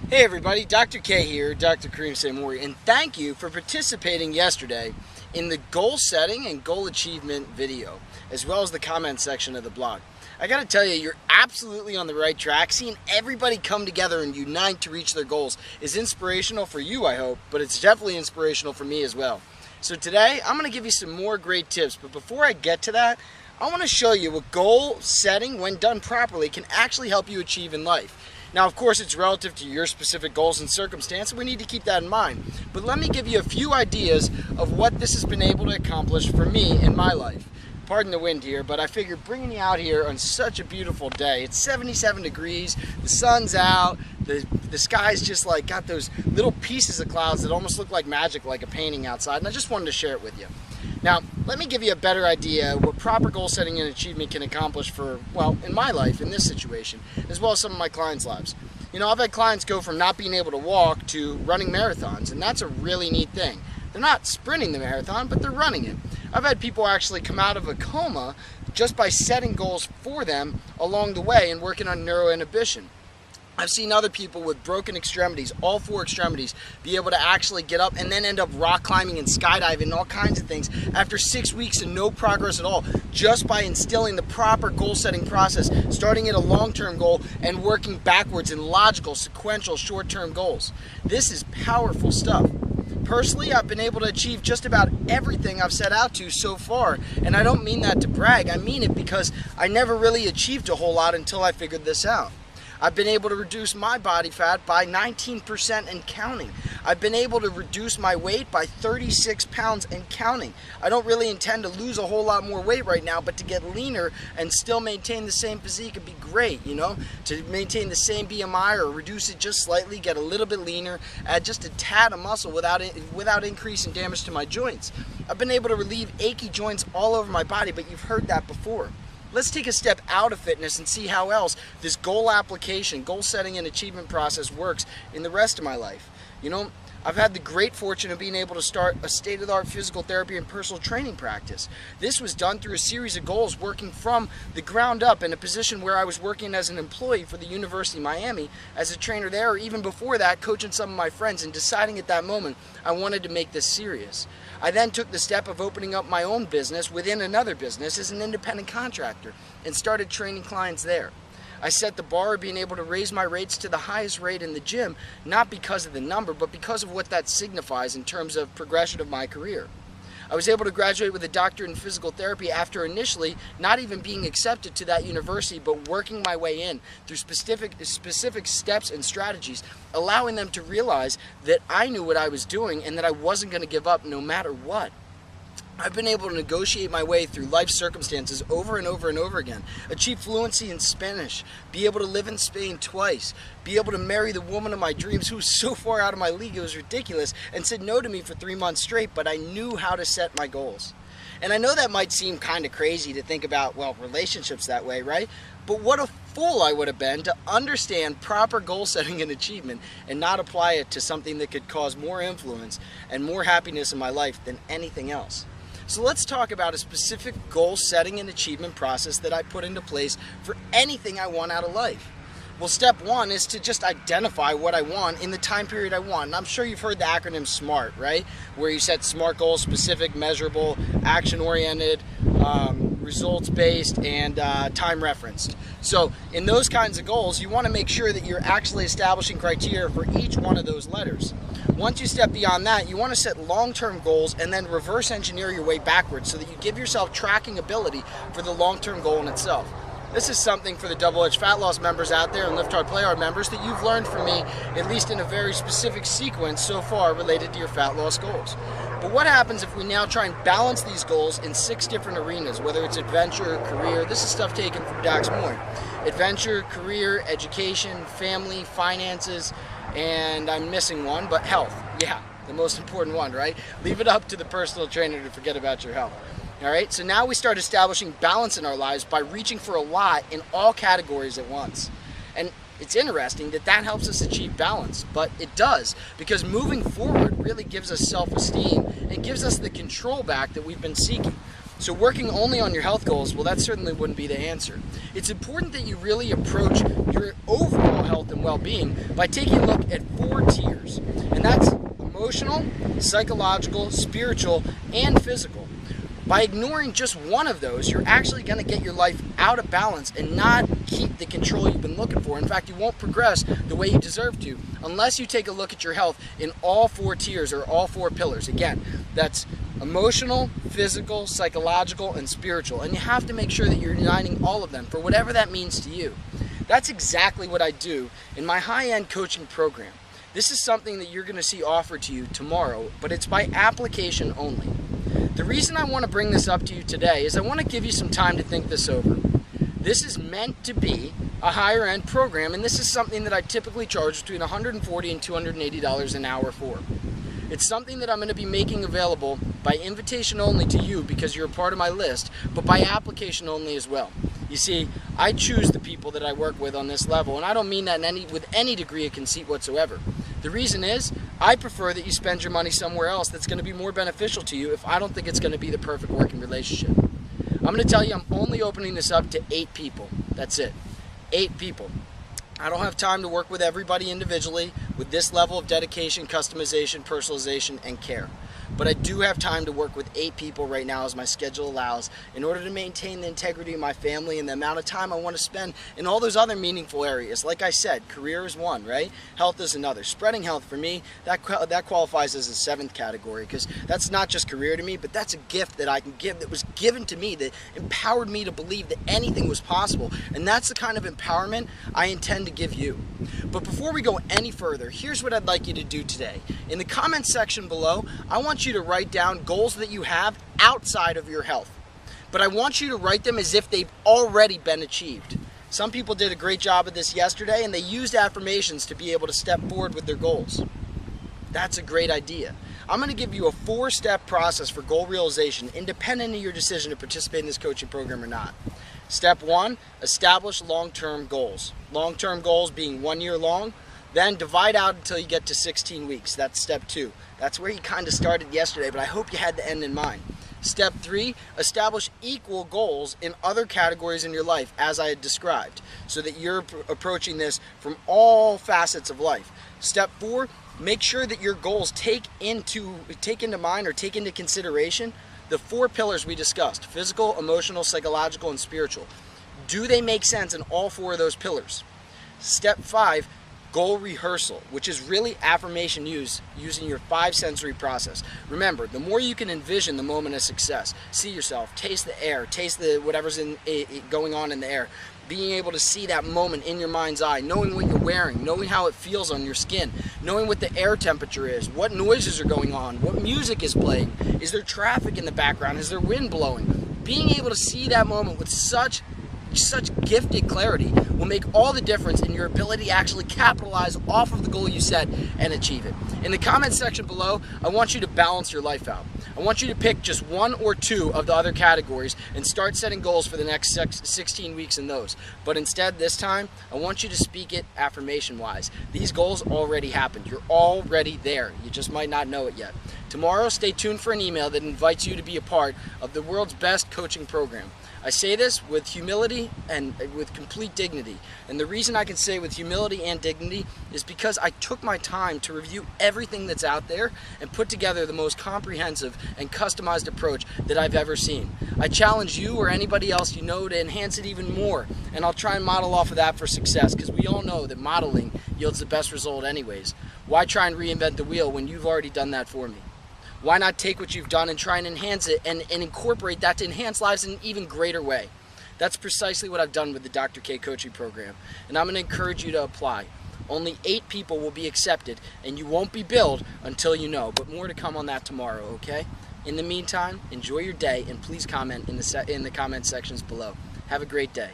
Hey everybody, Dr. K here, Dr. Kareem Samouri, and thank you for participating yesterday in the goal setting and goal achievement video, as well as the comment section of the blog. I gotta tell you, you're absolutely on the right track. Seeing everybody come together and unite to reach their goals is inspirational for you, I hope, but it's definitely inspirational for me as well. So today, I'm gonna give you some more great tips, but before I get to that, I wanna show you what goal setting, when done properly, can actually help you achieve in life. Now, of course, it's relative to your specific goals and circumstances. We need to keep that in mind. But let me give you a few ideas of what this has been able to accomplish for me in my life. Pardon the wind here, but I figured bringing you out here on such a beautiful day. It's 77 degrees, the sun's out, the sky's just like got those little pieces of clouds that almost look like magic, like a painting outside, and I just wanted to share it with you. Now, let me give you a better idea what proper goal setting and achievement can accomplish for, well, in my life, in this situation, as well as some of my clients' lives. You know, I've had clients go from not being able to walk to running marathons, and that's a really neat thing. They're not sprinting the marathon, but they're running it. I've had people actually come out of a coma just by setting goals for them along the way and working on neuroinhibition. I've seen other people with broken extremities, all four extremities, be able to actually get up and then end up rock climbing and skydiving and all kinds of things after 6 weeks and no progress at all, just by instilling the proper goal setting process, starting at a long-term goal and working backwards in logical, sequential, short-term goals. This is powerful stuff. Personally, I've been able to achieve just about everything I've set out to so far, and I don't mean that to brag. I mean it because I never really achieved a whole lot until I figured this out. I've been able to reduce my body fat by 19% and counting. I've been able to reduce my weight by 36 pounds and counting. I don't really intend to lose a whole lot more weight right now, but to get leaner and still maintain the same physique would be great, you know? To maintain the same BMI or reduce it just slightly, get a little bit leaner, add just a tad of muscle without increasing damage to my joints. I've been able to relieve achy joints all over my body, but you've heard that before. Let's take a step out of fitness and see how else this goal application, goal setting and achievement process works in the rest of my life. You know, I've had the great fortune of being able to start a state-of-the-art physical therapy and personal training practice. This was done through a series of goals, working from the ground up in a position where I was working as an employee for the University of Miami as a trainer there, or even before that, coaching some of my friends, and deciding at that moment I wanted to make this serious. I then took the step of opening up my own business within another business as an independent contractor and started training clients there. I set the bar of being able to raise my rates to the highest rate in the gym, not because of the number, but because of what that signifies in terms of progression of my career. I was able to graduate with a doctorate in physical therapy after initially not even being accepted to that university, but working my way in through specific steps and strategies, allowing them to realize that I knew what I was doing and that I wasn't going to give up no matter what. I've been able to negotiate my way through life circumstances over and over and over again, achieve fluency in Spanish, be able to live in Spain twice, be able to marry the woman of my dreams who was so far out of my league it was ridiculous and said no to me for 3 months straight, but I knew how to set my goals. And I know that might seem kind of crazy to think about, well, relationships that way, right? But what a fool I would have been to understand proper goal setting and achievement and not apply it to something that could cause more influence and more happiness in my life than anything else. So let's talk about a specific goal setting and achievement process that I put into place for anything I want out of life. Well, step one is to just identify what I want in the time period I want. And I'm sure you've heard the acronym SMART, right? Where you set SMART goals: specific, measurable, action-oriented, results-based, and time-referenced. So in those kinds of goals, you want to make sure that you're actually establishing criteria for each one of those letters. Once you step beyond that, you want to set long-term goals and then reverse engineer your way backwards so that you give yourself tracking ability for the long-term goal in itself. This is something for the Double Edge Fat Loss members out there and Lift Hard Play Hard members that you've learned from me, at least in a very specific sequence so far related to your fat loss goals. But what happens if we now try and balance these goals in 6 different arenas, whether it's adventure, career? This is stuff taken from Dax Moy. Adventure, career, education, family, finances, and I'm missing one, but health. Yeah, the most important one, right? Leave it up to the personal trainer to forget about your health. All right, so now we start establishing balance in our lives by reaching for a lot in all categories at once. And it's interesting that that helps us achieve balance, but it does, because moving forward really gives us self-esteem and gives us the control back that we've been seeking. So working only on your health goals, well, that certainly wouldn't be the answer. It's important that you really approach your overall health and well-being by taking a look at 4 tiers, and that's emotional, psychological, spiritual, and physical. By ignoring just one of those, you're actually going to get your life out of balance and not keep the control you've been looking for. In fact, you won't progress the way you deserve to unless you take a look at your health in all 4 tiers or all 4 pillars. Again, that's emotional, physical, psychological, and spiritual. And you have to make sure that you're uniting all of them for whatever that means to you. That's exactly what I do in my high-end coaching program. This is something that you're going to see offered to you tomorrow, but it's by application only. The reason I want to bring this up to you today is I want to give you some time to think this over. This is meant to be a higher end program, and this is something that I typically charge between $140 and $280 an hour for. It's something that I'm going to be making available by invitation only to you because you're a part of my list, but by application only as well. You see, I choose the people that I work with on this level, and I don't mean that with any degree of conceit whatsoever. The reason is, I prefer that you spend your money somewhere else that's going to be more beneficial to you if I don't think it's going to be the perfect working relationship. I'm going to tell you I'm only opening this up to 8 people. That's it. 8 people. I don't have time to work with everybody individually with this level of dedication, customization, personalization, and care. But I do have time to work with 8 people right now as my schedule allows in order to maintain the integrity of my family and the amount of time I want to spend in all those other meaningful areas. Like I said, career is one, right? Health is another. Spreading health for me, that qualifies as a 7th category because that's not just career to me, but that's a gift that I can give that was given to me that empowered me to believe that anything was possible. And that's the kind of empowerment I intend to give you. But before we go any further, here's what I'd like you to do today. In the comments section below, I want you to write down goals that you have outside of your health. But I want you to write them as if they've already been achieved. Some people did a great job of this yesterday and they used affirmations to be able to step forward with their goals. That's a great idea. I'm going to give you a 4-step process for goal realization independent of your decision to participate in this coaching program or not. Step 1, establish long-term goals. Long-term goals being 1 year long. Then divide out until you get to 16 weeks. That's step 2. That's where you kind of started yesterday, but I hope you had the end in mind. Step 3, establish equal goals in other categories in your life as I had described, so that you're approaching this from all facets of life. Step 4, make sure that your goals take into mind or take into consideration the 4 pillars we discussed: physical, emotional, psychological, and spiritual. Do they make sense in all 4 of those pillars? Step 5, goal rehearsal, which is really affirmation using your 5 sensory process. Remember, the more you can envision the moment of success, see yourself, taste the air, taste whatever's going on in the air, being able to see that moment in your mind's eye, knowing what you're wearing, knowing how it feels on your skin, knowing what the air temperature is, what noises are going on, what music is playing, is there traffic in the background, is there wind blowing? Being able to see that moment with such gifted clarity will make all the difference in your ability to actually capitalize off of the goal you set and achieve it. In the comment section below, I want you to balance your life out. I want you to pick just 1 or 2 of the other categories and start setting goals for the next 16 weeks in those. But instead, this time, I want you to speak it affirmation-wise. These goals already happened. You're already there. You just might not know it yet. Tomorrow, stay tuned for an email that invites you to be a part of the world's best coaching program. I say this with humility and with complete dignity. And the reason I can say with humility and dignity is because I took my time to review everything that's out there and put together the most comprehensive and customized approach that I've ever seen. I challenge you or anybody else you know to enhance it even more, and I'll try and model off of that for success, because we all know that modeling yields the best result anyways. Why try and reinvent the wheel when you've already done that for me? Why not take what you've done and try and enhance it and incorporate that to enhance lives in an even greater way? That's precisely what I've done with the Dr. K coaching program, and I'm going to encourage you to apply. Only 8 people will be accepted, and you won't be billed until you know, but more to come on that tomorrow, okay? In the meantime, enjoy your day, and please comment in the comment sections below. Have a great day.